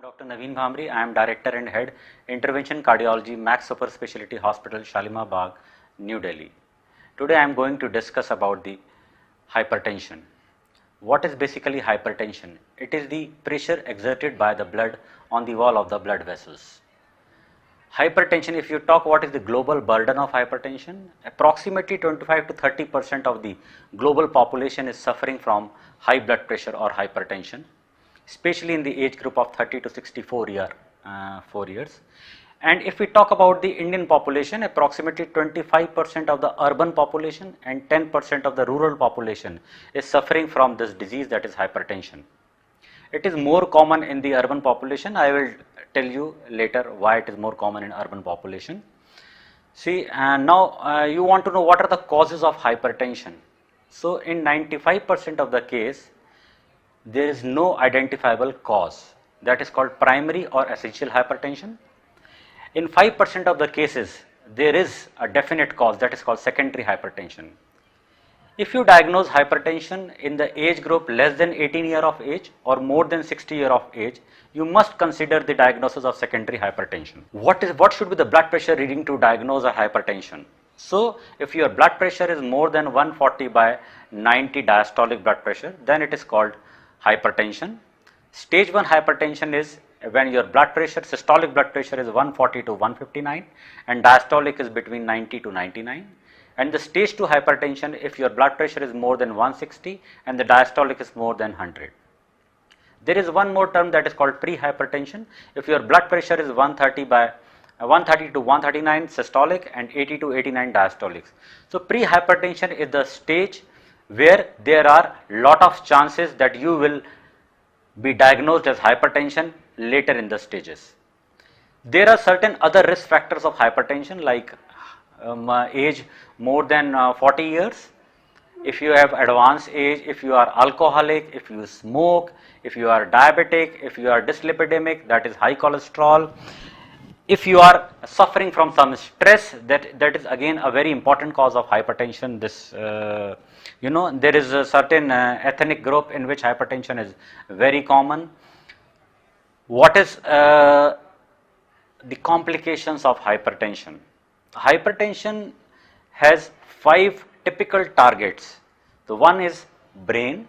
Dr. Naveen Bhamri. I am Director and Head Intervention Cardiology, Max Super Specialty Hospital, Shalimar Bagh, New Delhi. Today I am going to discuss about the hypertension. What is basically hypertension? It is the pressure exerted by the blood on the wall of the blood vessels. Hypertension, if you talk what is the global burden of hypertension, approximately 25 to 30% of the global population is suffering from high blood pressure or hypertension, especially in the age group of 30 to 64 years. And if we talk about the Indian population, approximately 25% of the urban population and 10% of the rural population is suffering from this disease, that is hypertension. It is more common in the urban population. I will tell you later why it is more common in urban population. See, now you want to know what are the causes of hypertension. So in 95% of the case, there is no identifiable cause, that is called primary or essential hypertension. In 5% of the cases, there is a definite cause, that is called secondary hypertension. If you diagnose hypertension in the age group less than 18 years of age or more than 60 years of age, you must consider the diagnosis of secondary hypertension. What should be the blood pressure reading to diagnose a hypertension? So, if your blood pressure is more than 140 by 90 diastolic blood pressure, then it is called hypertension. Stage 1 hypertension is when your blood pressure, systolic blood pressure is 140 to 159 and diastolic is between 90 to 99. And the stage 2 hypertension, if your blood pressure is more than 160 and the diastolic is more than 100. There is one more term that is called pre-hypertension. If your blood pressure is 130 to 139 systolic and 80 to 89 diastolics. So pre-hypertension is the stage where there are lot of chances that you will be diagnosed as hypertension later in the stages. There are certain other risk factors of hypertension like age more than 40 years, if you have advanced age, if you are alcoholic, if you smoke, if you are diabetic, if you are dyslipidemic, that is high cholesterol, if you are suffering from some stress, that is again a very important cause of hypertension. This there is a certain ethnic group in which hypertension is very common. What is the complications of hypertension? Hypertension has 5 typical targets. The one is brain,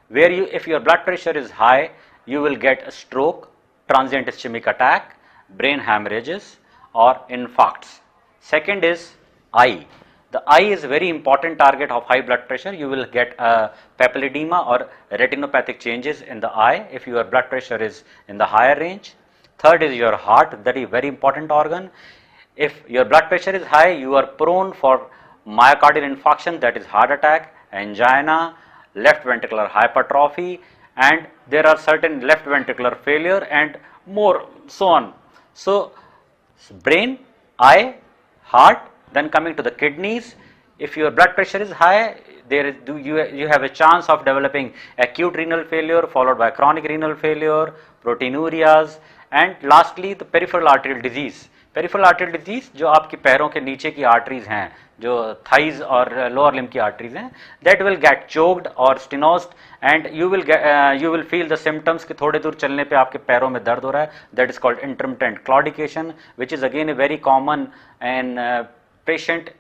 where if your blood pressure is high, you will get a stroke, transient ischemic attack, brain hemorrhages or infarcts. Second is eye. The eye is a very important target of high blood pressure. You will get papilledema or retinopathic changes in the eye if your blood pressure is in the higher range. Third is your heart, that is very important organ. If your blood pressure is high, you are prone for myocardial infarction, that is heart attack, angina, left ventricular hypertrophy, and there are certain left ventricular failure and more so on. So, brain, eye, heart, then coming to the kidneys. If your blood pressure is high, you have a chance of developing acute renal failure followed by chronic renal failure, proteinurias, and lastly the peripheral arterial disease. Peripheral artery disease जो आपके पैरों के नीचे की arteries हैं, जो thighs और lower limb की आर्टरीज हैं, दैट विल गेट चोक्ड और stenosed and you will feel the symptoms कि थोड़े दूर चलने पे आपके पैरों में दर्द हो रहा है. That is called intermittent claudication, which is again a very common in patient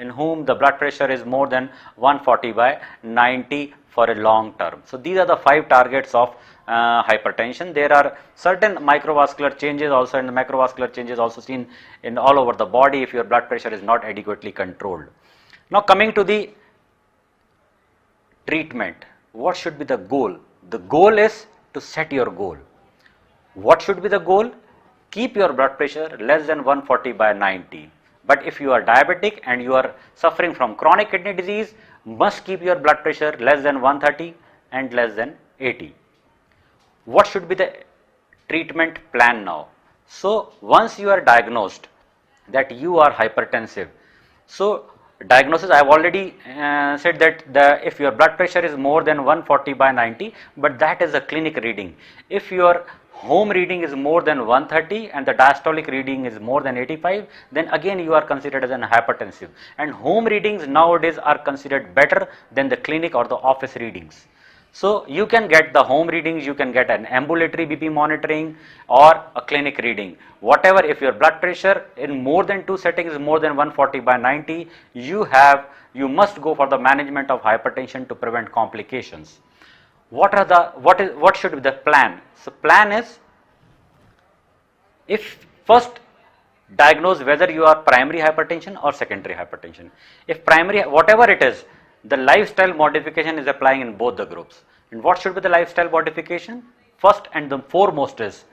in whom the blood pressure is more than 140 by 90 for a long term. So these are the 5 targets of hypertension. There are certain microvascular changes also, and the macrovascular changes also seen in all over the body if your blood pressure is not adequately controlled. Now coming to the treatment, what should be the goal? The goal is to set your goal. What should be the goal? Keep your blood pressure less than 140 by 90. But if you are diabetic and you are suffering from chronic kidney disease, must keep your blood pressure less than 130 and less than 80. What should be the treatment plan now? So once you are diagnosed that you are hypertensive, so diagnosis I have already said that if your blood pressure is more than 140 by 90, but that is a clinic reading. If your home reading is more than 130 and the diastolic reading is more than 85, then again you are considered as an hypertensive. And home readings nowadays are considered better than the clinic or the office readings. So you can get the home readings, you can get an ambulatory BP monitoring or a clinic reading. Whatever, if your blood pressure in more than 2 settings is more than 140/90, you must go for the management of hypertension to prevent complications. What should be the plan? So plan is, if first diagnose whether you are primary hypertension or secondary hypertension. If primary, whatever it is, the lifestyle modification is applying in both the groups. And what should be the lifestyle modification? First and the foremost is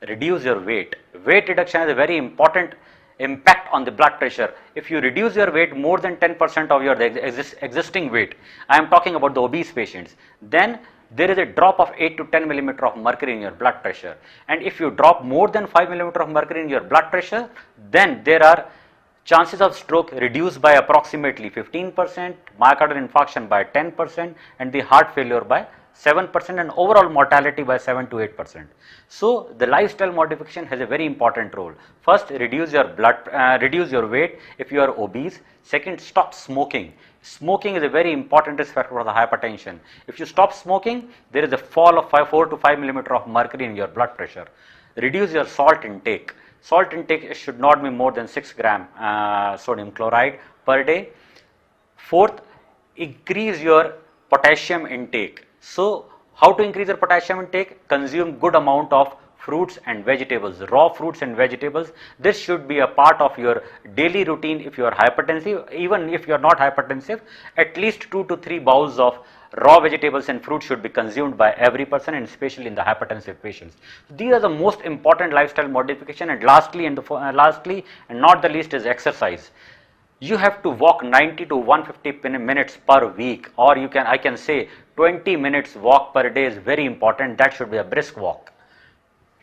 reduce your weight. Weight reduction has a very important impact on the blood pressure. If you reduce your weight more than 10% of your existing weight, I am talking about the obese patients, then there is a drop of 8 to 10 millimeter of mercury in your blood pressure. And if you drop more than 5 millimeter of mercury in your blood pressure, then there are chances of stroke reduced by approximately 15%, myocardial infarction by 10%, and the heart failure by 7%, and overall mortality by 7 to 8%. So the lifestyle modification has a very important role. First, reduce your weight if you are obese. Second, stop smoking. Smoking is a very important risk factor for the hypertension. If you stop smoking, there is a fall of 4 to 5 millimeter of mercury in your blood pressure. Reduce your salt intake. Salt intake should not be more than 6 gram sodium chloride per day. Fourth, increase your potassium intake. So how to increase your potassium intake? Consume good amount of fruits and vegetables, raw fruits and vegetables. This should be a part of your daily routine if you are hypertensive. Even if you are not hypertensive, at least 2 to 3 bowls of raw vegetables and fruits should be consumed by every person, and especially in the hypertensive patients. These are the most important lifestyle modification. And lastly and not the least is exercise. You have to walk 90 to 150 minutes per week, or I can say 20 minutes walk per day is very important. That should be a brisk walk.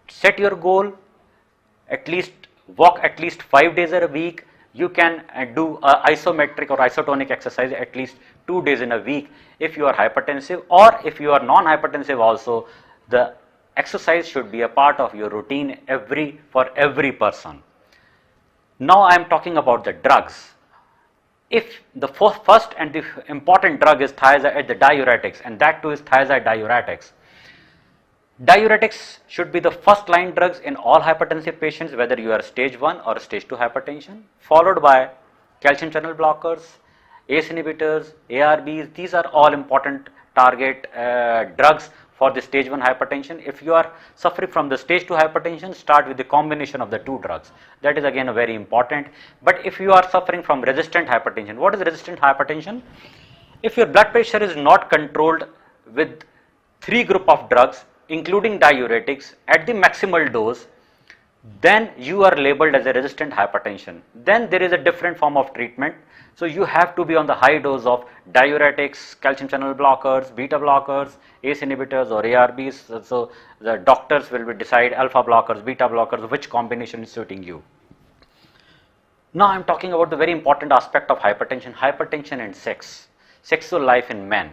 Set your goal, walk at least 5 days a week. You can do isometric or isotonic exercise at least 2 days in a week if you are hypertensive, or if you are non-hypertensive also, the exercise should be a part of your routine for every person. Now I am talking about the drugs. If the first and the important drug is thiazide, the diuretics, and that too is thiazide diuretics. Diuretics should be the first line drugs in all hypertensive patients, whether you are stage 1 or stage 2 hypertension, followed by calcium channel blockers, ACE inhibitors, ARBs. These are all important target drugs for the stage 1 hypertension. If you are suffering from the stage 2 hypertension, start with the combination of the two drugs. That is again very important. But if you are suffering from resistant hypertension, what is resistant hypertension? If your blood pressure is not controlled with 3 group of drugs, including diuretics at the maximal dose, then you are labeled as a resistant hypertension. Then there is a different form of treatment. So you have to be on the high dose of diuretics, calcium channel blockers, beta blockers, ACE inhibitors or ARBs. So the doctors will decide alpha blockers, beta blockers, which combination is suiting you. Now I am talking about the very important aspect of hypertension and sex, sexual life in men.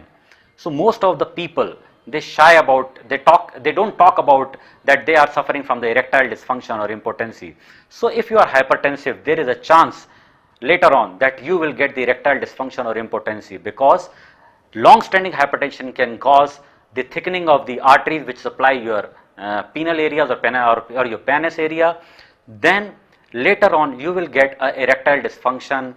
So most of the people, they don't talk about that they are suffering from the erectile dysfunction or impotency. So if you are hypertensive, there is a chance later on that you will get the erectile dysfunction or impotency, because long-standing hypertension can cause the thickening of the arteries which supply your penile areas or your penis area. Then later on you will get erectile dysfunction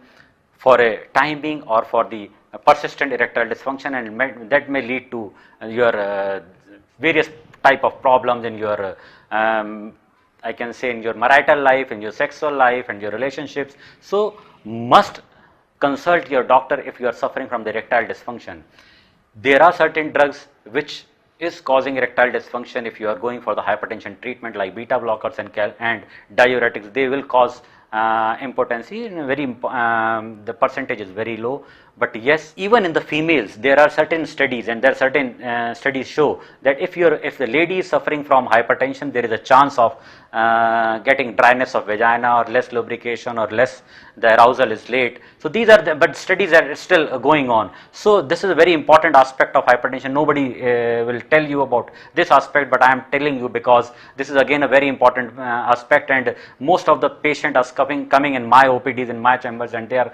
for a time being, or for the persistent erectile dysfunction, and that may lead to your various type of problems in your I can say in your marital life, in your sexual life and your relationships. So must consult your doctor if you are suffering from the erectile dysfunction. There are certain drugs which is causing erectile dysfunction. If you are going for the hypertension treatment like beta blockers and diuretics, they will cause impotency. The percentage is very low. But yes, even in the females, there are certain studies, and there are certain studies show that if the lady is suffering from hypertension, there is a chance of getting dryness of vagina, or less lubrication, or less the arousal is late. So these are but studies are still going on. So this is a very important aspect of hypertension. Nobody will tell you about this aspect, but I am telling you because this is again a very important aspect, and most of the patients are coming in my OPDs, in my chambers, and they are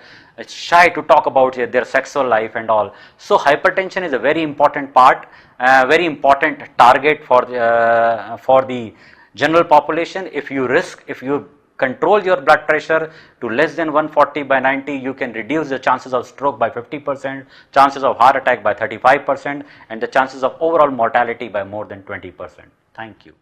shy to talk about with their sexual life and all. So hypertension is a very important part, very important target for the general population. If you control your blood pressure to less than 140/90, you can reduce the chances of stroke by 50%, chances of heart attack by 35%, and the chances of overall mortality by more than 20%. Thank you.